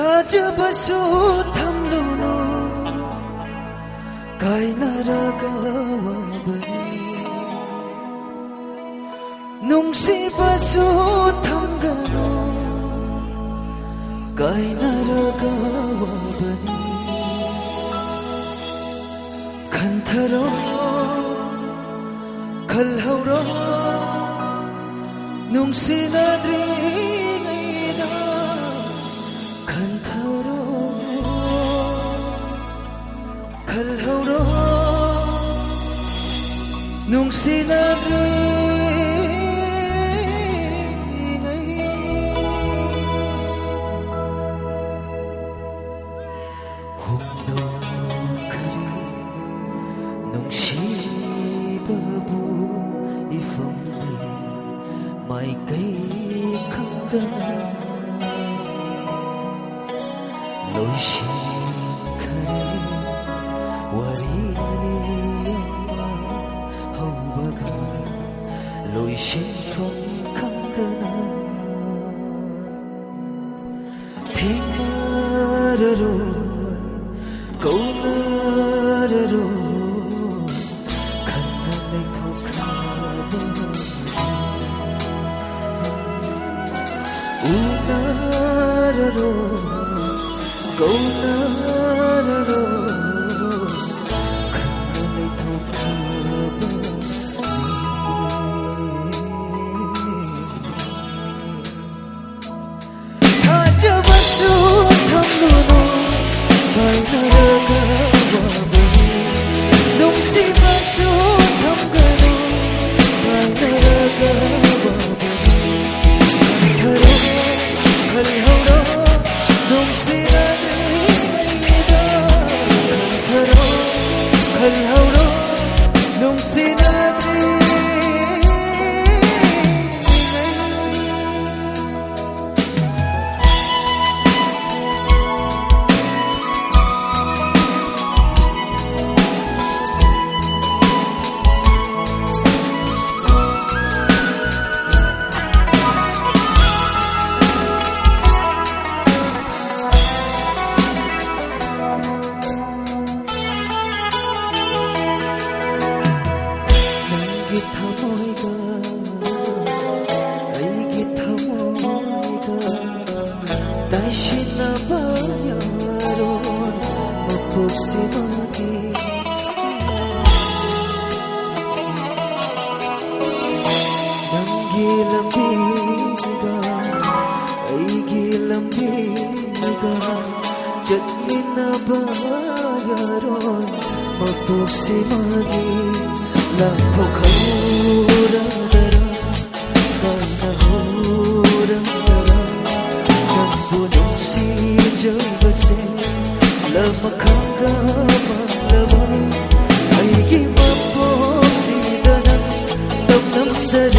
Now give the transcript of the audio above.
ꯊꯥꯖꯕꯁꯨ ꯊꯝꯂꯨꯅꯨ ꯀꯥꯏꯅꯔꯒ ꯋꯥꯕꯅꯤ ꯅꯨꯡꯁꯤꯕꯁꯨ ꯊꯝꯒꯅꯨ ꯀꯥꯏꯅꯔꯒ ꯋꯥꯕꯅꯤ ꯈꯟꯊꯔꯣ ꯈꯜꯍꯧꯔꯣ ꯅꯨꯡꯁꯤꯅꯗ꯭ꯔꯤꯉꯩꯗ ꯈꯟꯊꯔꯣ ꯈꯜꯍꯧꯔꯣ ꯍꯣꯡꯗꯣꯛꯈ꯭ꯔꯦ ꯅꯨꯡꯁꯤꯕꯕꯨ 이품이 마이케이 칸다나 로이신카리 와리엄마 하우바가 로이신품 칸다나 팅나르로 고나르로 우나르로 고나르로 간난의 독하버니 다잡았어 탐누노 가이나라가 와버니 농심았어 탐가노 가이나라가 칼하우로 농시나드리다 칼하우로 농시나드리 아이기 타모이가 다시 나봐야로 먹복시마기 남기람비가 아이기 람비가 젖미 나봐야로 먹복시마기 나포카우라다라 가나우라다라 전부 농시저이것에 라마칸가 말라바 아이기 맛보시다나 떡남다래